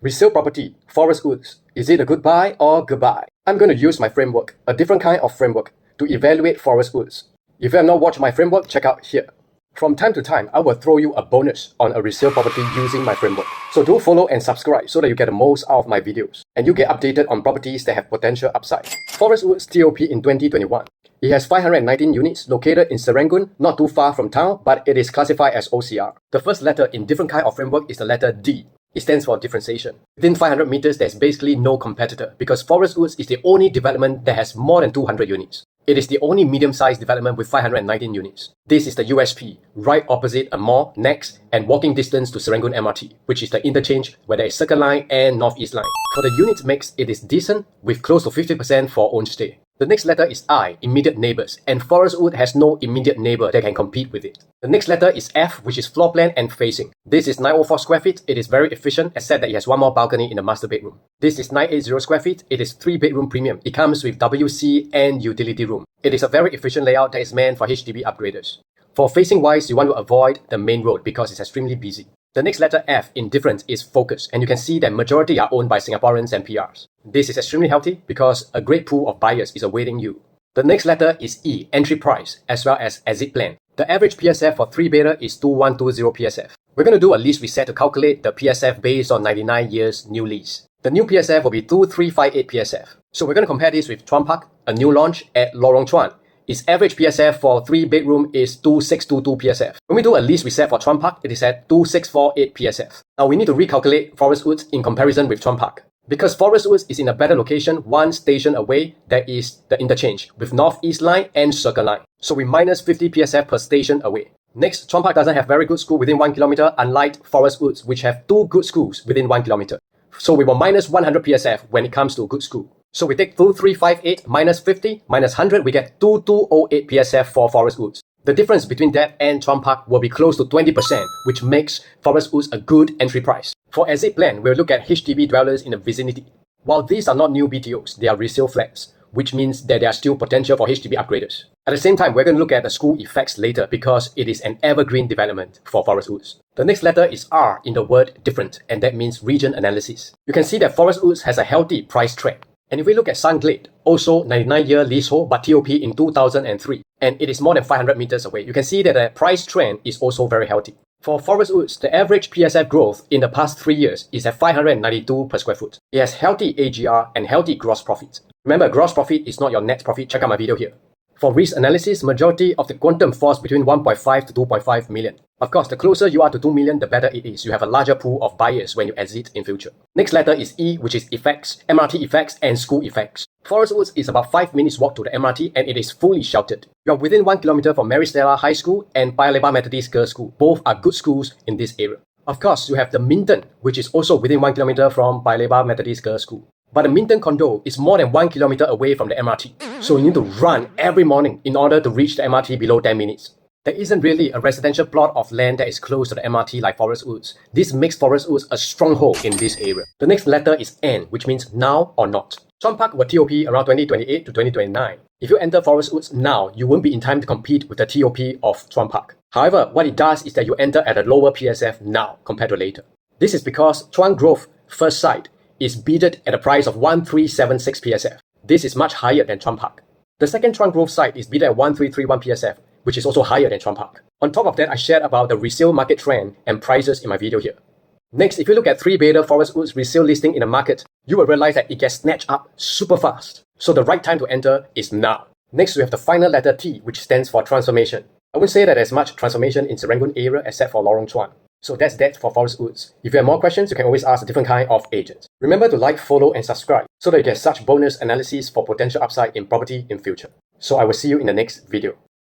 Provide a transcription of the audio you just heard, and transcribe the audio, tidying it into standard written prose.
Resale property, Forest Woods. Is it a good buy or goodbye? I'm going to use my framework, a different kind of framework, to evaluate Forest Woods. If you have not watched my framework, check out here. From time to time, I will throw you a bonus on a resale property using my framework. So do follow and subscribe so that you get the most out of my videos. And you get updated on properties that have potential upside. Forest Woods TOP in 2021. It has 519 units located in Serangoon, not too far from town, but it is classified as OCR. The first letter in different kind of framework is the letter D. It stands for differentiation. Within 500 meters, there's basically no competitor because Forest Woods is the only development that has more than 200 units. It is the only medium-sized development with 519 units. This is the USP, right opposite a mall, next, and walking distance to Serangoon MRT, which is the interchange where there is Circle Line and Northeast Line. For the unit mix, it is decent with close to 50% for own stay. The next letter is I, immediate neighbors, and Forest Wood has no immediate neighbor that can compete with it. The next letter is F, which is floor plan and facing. This is 904 square feet. It is very efficient, except that it has one more balcony in the master bedroom. This is 980 square feet. It is 3-bedroom premium. It comes with WC and utility room. It is a very efficient layout that is meant for HDB upgraders. For facing wise, you want to avoid the main road because it's extremely busy. The next letter F in difference is focus, and you can see that majority are owned by Singaporeans and PRs. This is extremely healthy because a great pool of buyers is awaiting you. The next letter is E, entry price, as well as exit plan. The average PSF for 3-bedder is 2120 PSF. We're going to do a lease reset to calculate the PSF based on 99 years new lease. The new PSF will be 2358 PSF. So we're going to compare this with Chuan Park, a new launch at Lorong Chuan. Its average PSF for 3-bedroom is 2622 PSF. When we do a lease reset for Chuan Park, it is at 2648 PSF. Now we need to recalculate Forest Woods in comparison with Chuan Park. Because Forest Woods is in a better location, one station away, that is the interchange with Northeast Line and Circle Line. So we minus 50 PSF per station away. Next, Chuan Park doesn't have very good school within 1 kilometer, unlike Forest Woods, which have 2 good schools within 1 kilometer. So we will minus 100 PSF when it comes to good school. So we take 2358 minus 50 minus 100, we get 2208 PSF for Forest Woods. The difference between that and Chuan Park will be close to 20%, which makes Forest Woods a good entry price. For exit plan, we'll look at HDB dwellers in the vicinity. While these are not new BTOs, they are resale flats, which means that there are still potential for HDB upgraders. At the same time, we're going to look at the school effects later because it is an evergreen development for Forest Woods. The next letter is R in the word different, and that means region analysis. You can see that Forest Woods has a healthy price trend. And if we look at Sunglade, also 99-year leasehold but TOP in 2003, and it is more than 500 meters away, you can see that the price trend is also very healthy. For Forest Woods, the average PSF growth in the past 3 years is at 592 per square foot. It has healthy AGR and healthy gross profit. Remember, gross profit is not your net profit. Check out my video here. For risk analysis, majority of the quantum falls between 1.5 to 2.5 million. Of course, the closer you are to 2 million, the better it is. You have a larger pool of buyers when you exit in future. Next letter is E, which is effects, MRT effects, and school effects. Forest Woods is about 5 minutes walk to the MRT and it is fully sheltered. You are within 1 kilometer from Mary Stella High School and Paya Lebar Methodist Girls' School. Both are good schools in this area. Of course, you have the Minton, which is also within 1 kilometer from Paya Lebar Methodist Girls' School. But the Minton condo is more than 1 kilometer away from the MRT. So you need to run every morning in order to reach the MRT below 10 minutes. There isn't really a residential plot of land that is close to the MRT like Forest Woods. This makes Forest Woods a stronghold in this area. The next letter is N, which means now or not. Chuan Park will TOP around 2028 to 2029. If you enter Forest Woods now, you won't be in time to compete with the TOP of Chuan Park. However, what it does is that you enter at a lower PSF now compared to later. This is because Chuan Grove first site is bidded at a price of 1376 PSF. This is much higher than Chuan Park. The second Chuan Grove site is bidded at 1331 PSF, which is also higher than Chuan Park. On top of that, I shared about the resale market trend and prices in my video here. Next, if you look at 3-bedder Forest Woods resale listing in the market, you will realize that it gets snatched up super fast. So the right time to enter is now. Next, we have the final letter T, which stands for transformation. I wouldn't say that there's much transformation in Serangoon area except for Lorong Chuan. So that's that for Forest Woods. If you have more questions, you can always ask a different kind of agent. Remember to like, follow, and subscribe so that you get such bonus analysis for potential upside in property in future. So I will see you in the next video.